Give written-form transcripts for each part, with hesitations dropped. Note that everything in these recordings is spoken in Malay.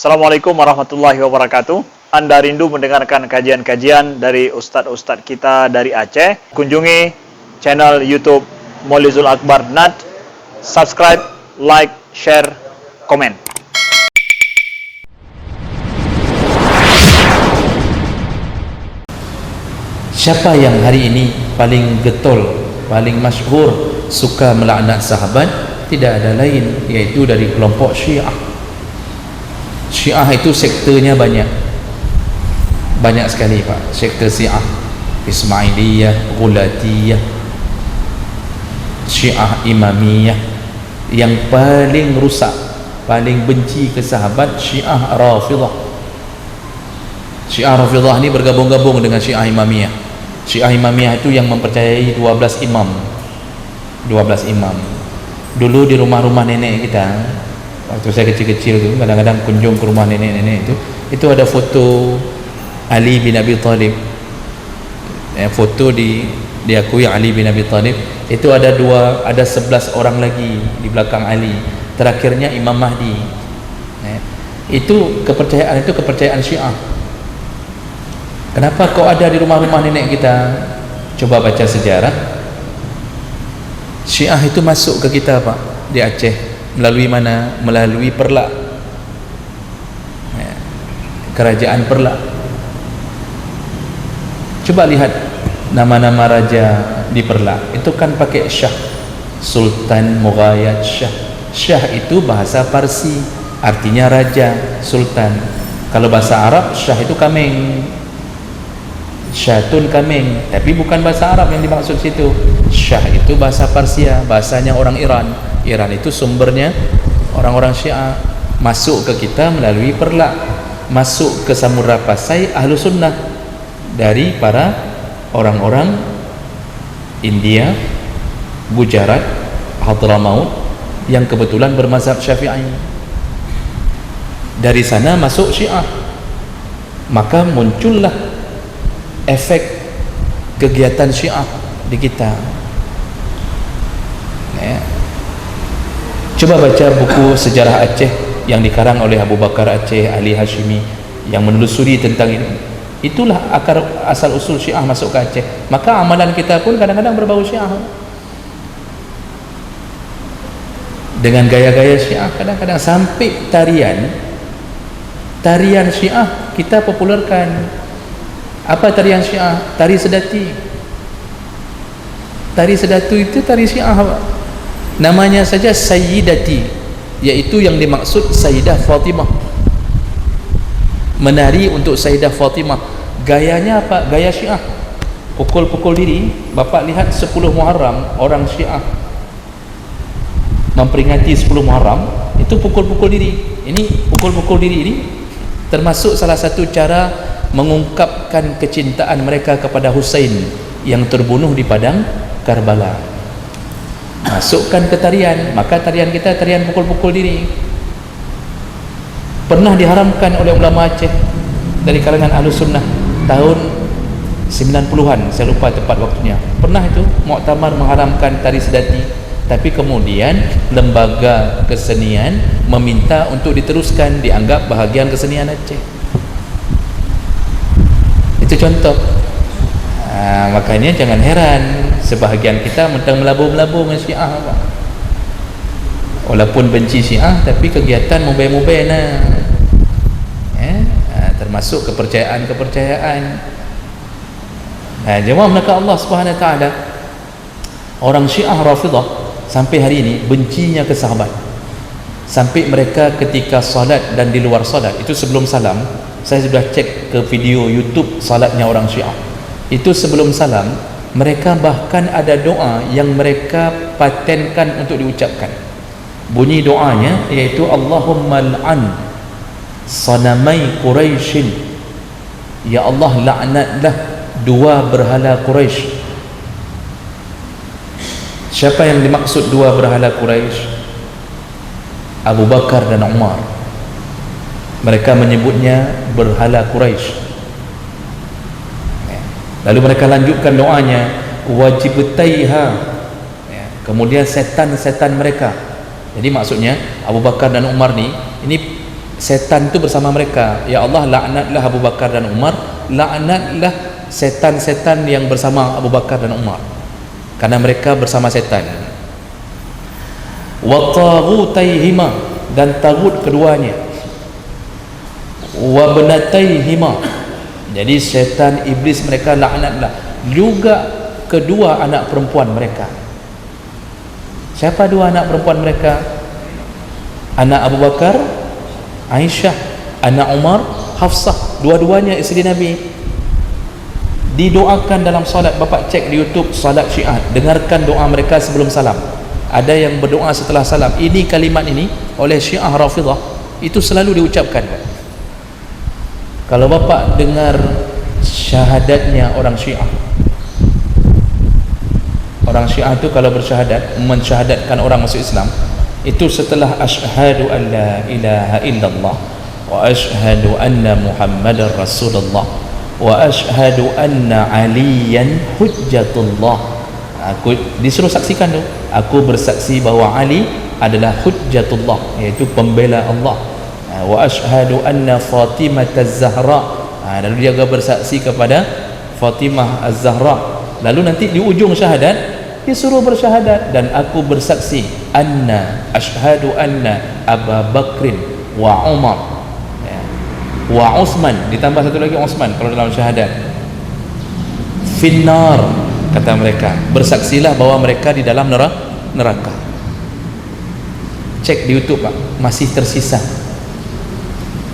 Assalamualaikum warahmatullahi wabarakatuh. Anda rindu mendengarkan kajian-kajian dari ustadz-ustadz kita dari Aceh? Kunjungi channel YouTube Maulizul Akbar NAD. Subscribe, like, share, komen. Siapa yang hari ini paling getol, paling masyhur suka melaknat sahabat? Tidak ada lain iaitu dari kelompok Syiah. Syiah itu sektornya banyak sekali Pak. Sektor Syiah, Ismailiyah, Ghulatiyah, Syiah Imamiyah. Yang paling rusak, paling benci ke sahabat, Syiah Rafidah. Syiah Rafidah ini bergabung-gabung dengan Syiah Imamiyah. Syiah Imamiyah itu yang mempercayai 12 imam. Dulu di rumah-rumah nenek kita, waktu saya kecil-kecil tu, kadang-kadang kunjung ke rumah nenek-nenek itu ada foto Ali bin Abi Thalib. Foto diakui Ali bin Abi Thalib. Itu ada 11 orang lagi di belakang Ali. Terakhirnya Imam Mahdi. Itu kepercayaan Syiah. Kenapa kau ada di rumah-rumah nenek kita? Coba baca sejarah. Syiah itu masuk ke kita Pak, di Aceh. Melalui mana? Melalui Perlak, kerajaan Perlak. Coba lihat nama-nama raja di Perlak, itu kan pakai Syah, Sultan Mughayat Syah. Syah itu bahasa Parsi, artinya raja, sultan. Kalau bahasa Arab, Syah itu kambing, Syatun kambing, tapi bukan bahasa Arab yang dimaksud situ. Syah itu bahasa Parsia, bahasanya orang Iran. Iran itu sumbernya orang-orang Syiah. Masuk ke kita melalui Perlak, masuk ke Samudra Pasai Ahlu Sunnah dari para orang-orang India, Gujarat, Hadramaut yang kebetulan bermazhab Syafi'i. Dari sana masuk Syiah, maka muncullah efek kegiatan Syiah di kita. Coba baca buku sejarah Aceh yang dikarang oleh Abu Bakar Aceh Ali Hashimi yang menelusuri tentang ini. Itulah akar asal usul Syiah masuk ke Aceh. Maka amalan kita pun kadang-kadang berbau Syiah, dengan gaya-gaya Syiah. Kadang-kadang sampai tarian Syiah kita populerkan. Apa tarian Syiah? Tari sedati. Tari sedatu itu tari Syiah Pak. Namanya saja Sayyidati, yaitu yang dimaksud Sayyidah Fatimah. Menari untuk Sayyidah Fatimah. Gayanya apa? Gaya Syiah. Pukul-pukul diri. Bapak lihat 10 Muharram, orang Syiah memperingati 10 Muharram, itu pukul-pukul diri. Ini pukul-pukul diri ini termasuk salah satu cara mengungkapkan kecintaan mereka kepada Husain yang terbunuh di padang Karbala. Masukkan ke tarian, maka tarian kita tarian pukul-pukul diri. Pernah diharamkan oleh ulama Aceh dari kalangan Ahlu Sunnah tahun 90-an, saya lupa tepat waktunya. Pernah itu muktamar mengharamkan tari sedati, tapi kemudian lembaga kesenian meminta untuk diteruskan, dianggap bahagian kesenian Aceh. Itu contoh. Makanya jangan heran sebahagian kita mentang melabur-melabur dengan Syiah Pak. Walaupun benci Syiah, tapi kegiatan mubay-mubay termasuk kepercayaan. Jemaah melaka Allah Subhanahu Wa Taala, orang Syiah Rafidah sampai hari ini bencinya ke sahabat, sampai mereka ketika salat dan di luar salat, itu sebelum salam, saya sudah cek ke video YouTube salatnya orang Syiah. Itu sebelum salam, mereka bahkan ada doa yang mereka patenkan untuk diucapkan. Bunyi doanya iaitu Allahumma al'an sanamai Quraisyin. Ya Allah, laknatlah dua berhala Quraisy. Siapa yang dimaksud dua berhala Quraisy? Abu Bakar dan Umar. Mereka menyebutnya berhala Quraisy. Lalu mereka lanjutkan doanya, wajibtaiha, kemudian setan-setan mereka. Jadi maksudnya Abu Bakar dan Umar ini setan itu bersama mereka. Ya Allah, laknatlah Abu Bakar dan Umar, laknatlah setan-setan yang bersama Abu Bakar dan Umar, karena mereka bersama setan. Wa taghutaihima, dan tagut keduanya. Wa banataihima, jadi setan iblis mereka laknatlah juga kedua anak perempuan mereka. Siapa dua anak perempuan mereka? Anak Abu Bakar Aisyah, anak Umar Hafsah, dua-duanya isteri Nabi. Didoakan dalam salat. Bapak cek di YouTube salat Syiah, dengarkan doa mereka sebelum salam. Ada yang berdoa setelah salam. Ini kalimat ini oleh Syiah Rafidah itu selalu diucapkan. Kalau bapak dengar syahadatnya orang Syiah, orang Syiah itu kalau bersyahadat, mensyahadatkan orang masuk Islam, itu setelah asyhadu an la ilaha illallah wa asyhadu anna muhammadar rasulullah wa asyhadu anna aliyan hujjatullah. Aku disuruh saksikan tu, aku bersaksi bahawa Ali adalah hujjatullah, iaitu pembela Allah. Wa asyhadu anna Fatimah az-Zahra, lalu dia bersaksi kepada Fatimah az-Zahra. Lalu nanti di ujung syahadat disuruh bersyahadat, dan aku bersaksi anna asyhadu anna Abu Bakrin wa Umar wa Utsman, ditambah satu lagi Utsman kalau dalam syahadat, finnar, kata mereka, bersaksilah bahwa mereka di dalam neraka. Cek di YouTube Pak, masih tersisa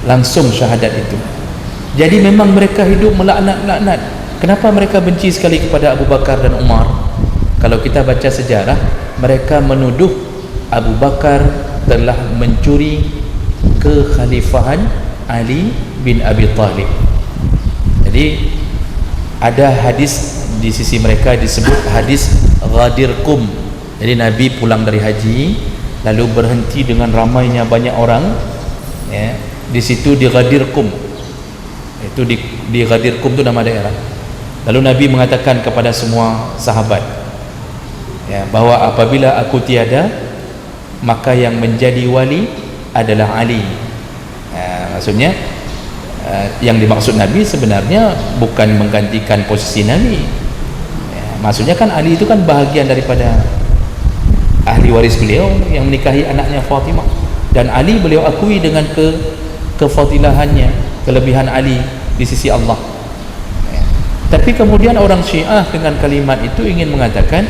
langsung syahadat itu. Jadi memang mereka hidup melaknat-laknat. Kenapa mereka benci sekali kepada Abu Bakar dan Umar? Kalau kita baca sejarah, mereka menuduh Abu Bakar telah mencuri kekhalifahan Ali bin Abi Thalib. Jadi ada hadis di sisi mereka disebut hadis Ghadir Qum. Jadi Nabi pulang dari haji, lalu berhenti dengan ramainya banyak orang, ya, di situ di Ghadir Qum. Itu di Ghadir Qum itu nama daerah. Lalu Nabi mengatakan kepada semua sahabat, ya, bahwa apabila aku tiada, maka yang menjadi wali adalah Ali. Maksudnya yang dimaksud Nabi sebenarnya bukan menggantikan posisi Nabi. Maksudnya kan Ali itu kan bahagian daripada ahli waris beliau yang menikahi anaknya Fatimah, dan Ali beliau akui dengan kefadilahannya, kelebihan Ali di sisi Allah. Tapi kemudian orang Syiah dengan kalimat itu ingin mengatakan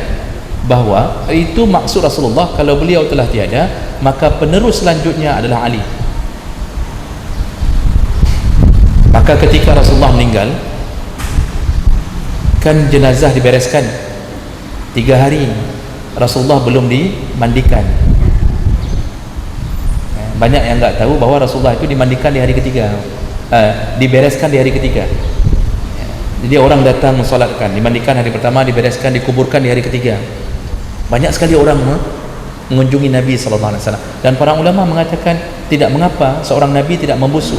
bahwa itu maksud Rasulullah, kalau beliau telah tiada maka penerus selanjutnya adalah Ali. Maka ketika Rasulullah meninggal, kan jenazah dibereskan 3 hari, Rasulullah belum dimandikan. Banyak yang enggak tahu bahwa Rasulullah itu dimandikan di hari ketiga, dibereskan di hari ketiga. Jadi orang datang mensolatkan, dimandikan hari pertama, dibereskan, dikuburkan di hari ketiga. Banyak sekali orang mengunjungi Nabi SAW, dan para ulama mengatakan tidak mengapa seorang Nabi tidak membusuk,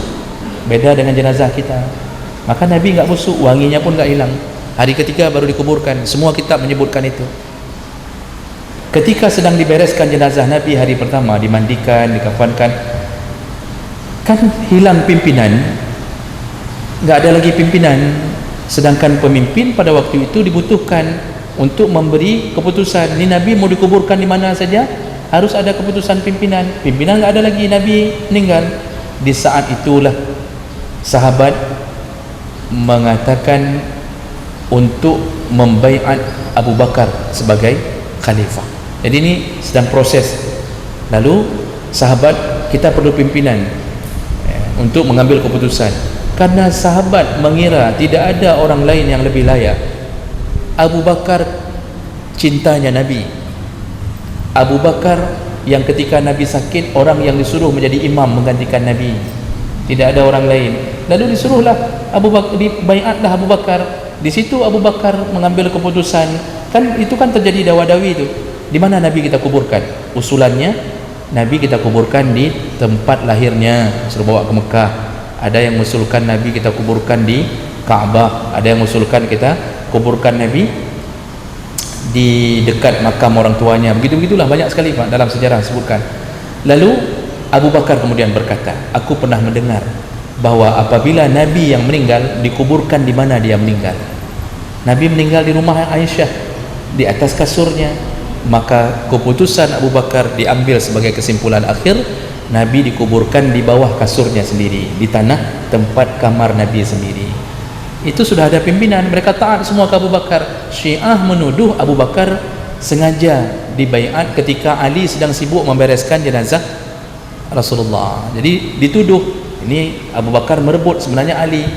beda dengan jenazah kita. Maka Nabi enggak busuk, wanginya pun enggak hilang. Hari ketiga baru dikuburkan. Semua kitab menyebutkan itu. Ketika sedang dibereskan jenazah Nabi hari pertama, dimandikan, dikafankan, kan hilang pimpinan, enggak ada lagi pimpinan. Sedangkan pemimpin pada waktu itu dibutuhkan untuk memberi keputusan. Ini Nabi mau dikuburkan di mana saja, harus ada keputusan pimpinan. Pimpinan enggak ada lagi, Nabi meninggal. Di saat itulah sahabat mengatakan untuk membaiat Abu Bakar sebagai khalifah. Jadi ini sedang proses. Lalu sahabat, kita perlu pimpinan untuk mengambil keputusan, karena sahabat mengira tidak ada orang lain yang lebih layak. Abu Bakar cintanya Nabi. Abu Bakar yang ketika Nabi sakit, orang yang disuruh menjadi imam menggantikan Nabi, tidak ada orang lain. Lalu disuruhlah Abu Bakar, dibaiatlah Abu Bakar. Di situ Abu Bakar mengambil keputusan. Kan itu kan terjadi dawa-dawi itu. Di mana Nabi kita kuburkan? Usulannya, Nabi kita kuburkan di tempat lahirnya, suruh bawa ke Mekah. Ada yang mengusulkan Nabi kita kuburkan di Ka'bah, ada yang mengusulkan kita kuburkan Nabi di dekat makam orang tuanya. Begitu-begitulah, banyak sekali Pak dalam sejarah sebutkan. Lalu Abu Bakar kemudian berkata, aku pernah mendengar bahwa apabila Nabi yang meninggal dikuburkan di mana dia meninggal. Nabi meninggal di rumah Aisyah, di atas kasurnya. Maka keputusan Abu Bakar diambil sebagai kesimpulan akhir, Nabi dikuburkan di bawah kasurnya sendiri, di tanah tempat kamar Nabi sendiri. Itu sudah ada pimpinan, mereka taat semua ke Abu Bakar. Syiah menuduh Abu Bakar sengaja dibaiat ketika Ali sedang sibuk membereskan jenazah Rasulullah. Jadi dituduh ini Abu Bakar merebut sebenarnya Ali.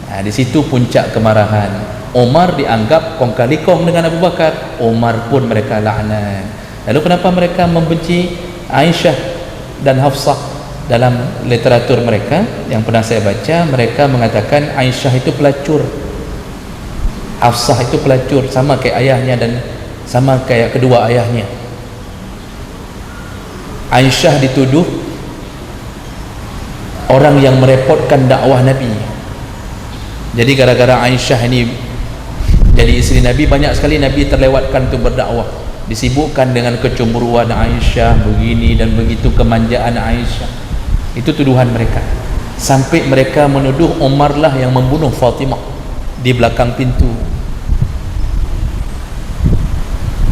Nah, di situ puncak kemarahan. Umar dianggap kong kali kong dengan Abu Bakar. Umar pun mereka laknat. Lalu kenapa mereka membenci Aisyah dan Hafsah? Dalam literatur mereka yang pernah saya baca, mereka mengatakan Aisyah itu pelacur, Hafsah itu pelacur, sama kayak ayahnya dan sama kayak kedua ayahnya. Aisyah dituduh orang yang merepotkan dakwah Nabi. Jadi gara-gara Aisyah ini jadi isteri Nabi, banyak sekali Nabi terlewatkan untuk berdakwah, disibukkan dengan kecemburuan Aisyah, begini dan begitu, kemanjaan Aisyah. Itu tuduhan mereka, sampai mereka menuduh Umar lah yang membunuh Fatimah di belakang pintu.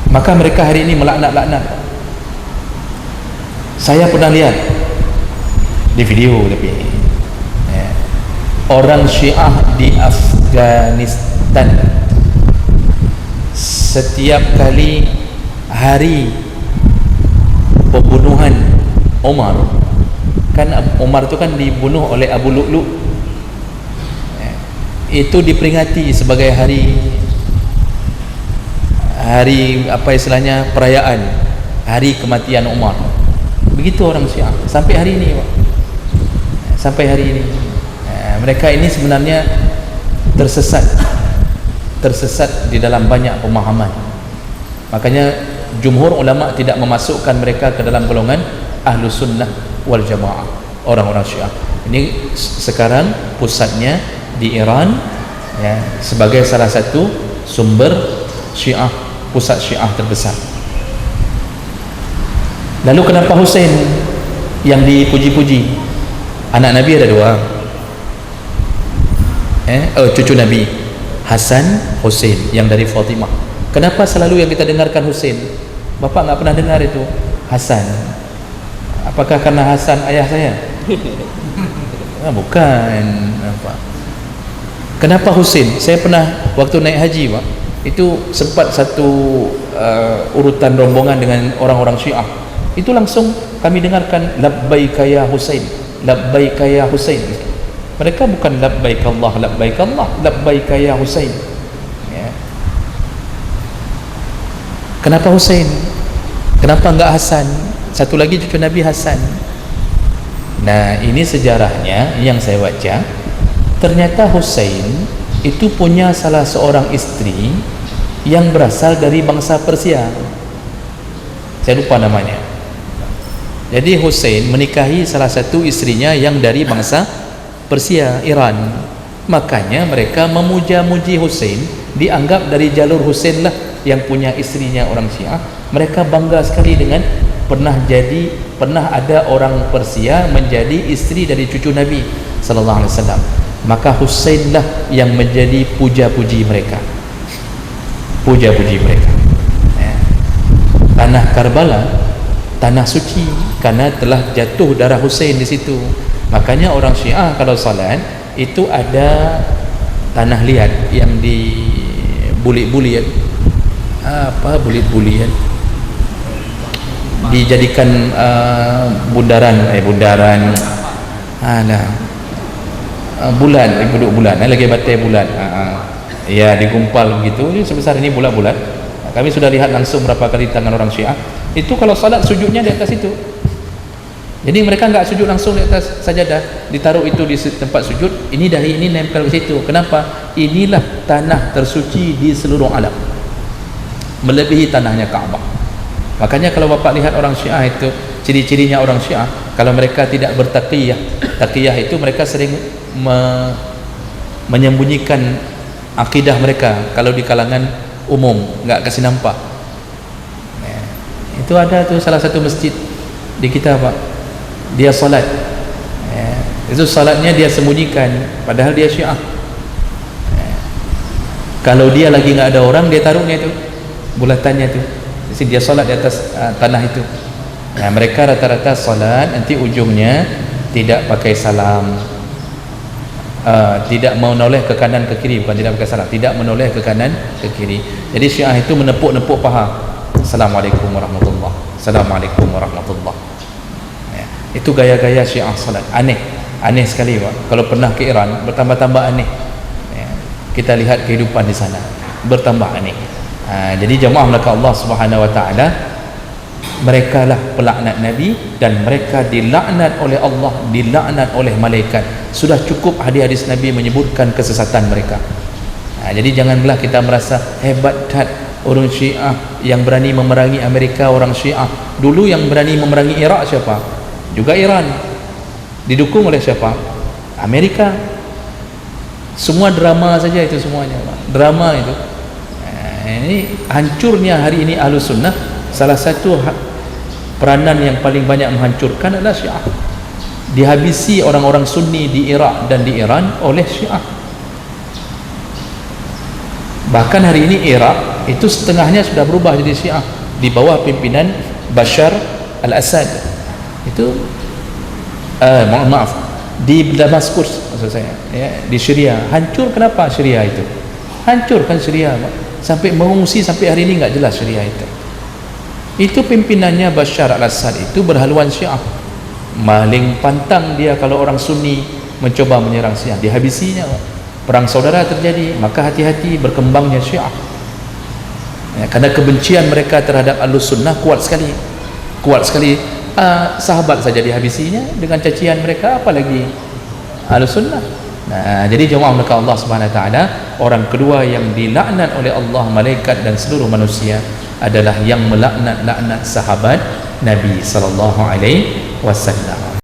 Maka mereka hari ini melaknat-laknat. Saya pernah lihat di video, tapi orang Syiah di Afghanistan setiap kali hari pembunuhan Umar, kan Umar itu kan dibunuh oleh Abu Lu'lu', itu diperingati sebagai hari apa istilahnya, perayaan hari kematian Umar. Begitu orang Syiah sampai hari ini, Pak. Sampai hari ini mereka ini sebenarnya tersesat di dalam banyak pemahaman. Makanya jumhur ulama tidak memasukkan mereka ke dalam golongan Ahlus Sunnah wal Jamaah, orang-orang Syiah. Ini sekarang pusatnya di Iran, ya, sebagai salah satu sumber Syiah, pusat Syiah terbesar. Lalu kenapa Husain yang dipuji-puji? Anak Nabi ada dua, cucu Nabi, Hasan, Husain, yang dari Fatimah. Kenapa selalu yang kita dengarkan Husain? Bapak nggak pernah dengar itu Hasan. Apakah karena Hasan ayah saya? Bukan. Kenapa Husain? Saya pernah waktu naik haji, Pak, itu sempat satu urutan rombongan dengan orang-orang Syiah. Itu langsung kami dengarkan labbaika ya Husain, labbaika ya Husain. Mereka bukan labbaik Allah, labbaik Allah, labbaika ya Husain. Ya. Kenapa Husain? Kenapa enggak Hasan? Satu lagi cucu Nabi, Hasan. Nah, ini sejarahnya yang saya baca. Ternyata Husain itu punya salah seorang istri yang berasal dari bangsa Persia. Saya lupa namanya. Jadi Husain menikahi salah satu istrinya yang dari bangsa Persia, Iran. Makanya mereka memuja-muji Husain, dianggap dari jalur Husain lah yang punya istrinya orang Syiah. Mereka bangga sekali dengan pernah ada orang Persia menjadi istri dari cucu Nabi sallallahu alaihi wasallam. Maka Husain lah yang menjadi puja-puji mereka. Puja-puji mereka. Tanah Karbala, tanah suci, karena telah jatuh darah Husain di situ. Makanya orang Syiah kalau salat itu ada tanah liat yang dibulit-bulit, bulit-bulit, dijadikan bundaran bulan, duduk bulan, lagi batai bulan, ya digumpal begitu, sebesar ini bulat-bulat. Kami sudah lihat langsung berapa kali tangan orang Syiah itu kalau salat sujudnya di atas itu. Jadi mereka enggak sujud langsung di atas sajadah, ditaruh itu di tempat sujud, ini dahi ini nempel ke situ. Kenapa? Inilah tanah tersuci di seluruh alam, melebihi tanahnya Ka'bah. Makanya kalau bapak lihat orang Syiah itu, ciri-cirinya orang Syiah, kalau mereka tidak bertaqiyah, taqiyah itu mereka sering menyembunyikan akidah mereka kalau di kalangan umum, enggak kasih nampak. Itu ada tuh salah satu masjid di kita, Pak. dia salat, itu salatnya dia sembunyikan padahal dia Syiah. Kalau dia lagi nggak ada orang, dia taruhnya itu bulatannya tu, jadi dia salat di atas tanah itu. Mereka rata-rata salat nanti ujungnya tidak pakai salam, tidak menoleh ke kanan ke kiri, bukan tidak pakai salam, tidak menoleh ke kanan ke kiri. Jadi Syiah itu menepuk-nepuk paha, Assalamualaikum warahmatullahi, Assalamualaikum warahmatullahi. Itu gaya-gaya Syiah salat, aneh sekali Pak. Kalau pernah ke Iran, bertambah-tambah aneh. Kita lihat kehidupan di sana bertambah aneh. Jadi jemaah maka Allah Subhanahu wa taala, mereka lah pelaknat Nabi dan mereka dilaknat oleh Allah, dilaknat oleh malaikat. Sudah cukup hadis-hadis Nabi menyebutkan kesesatan mereka. Jadi janganlah kita merasa hebat orang Syiah yang berani memerangi Amerika. Orang Syiah dulu yang berani memerangi Iraq siapa? Juga Iran. Didukung oleh siapa? Amerika. Semua drama saja itu, semuanya drama itu. Ini hancurnya hari ini Ahlus Sunnah. Salah satu peranan yang paling banyak menghancurkan adalah Syiah. Dihabisi orang-orang Sunni di Iraq dan di Iran oleh Syiah. Bahkan hari ini Iraq itu setengahnya sudah berubah jadi Syiah di bawah pimpinan Bashar al-Assad. Itu maaf, di Damaskus maksud saya, di Syria hancur. Kenapa Syria itu hancur? Kan Syria sampai mengungsi sampai hari ini nggak jelas Syria itu pimpinannya Bashar al-Assad itu berhaluan Syiah. Maling pantang dia kalau orang Sunni mencoba menyerang Syiah, dihabisinya. Perang saudara terjadi, maka hati-hati berkembangnya Syiah. Karena kebencian mereka terhadap Ahlus Sunnah kuat sekali. Sahabat saja dihabisinya dengan cacian mereka, apalagi Ahlus Sunnah. Jadi jemaah maka Allah Subhanahu wa taala, orang kedua yang dilaknat oleh Allah, malaikat dan seluruh manusia adalah yang melaknat sahabat Nabi sallallahu alaihi wasallam.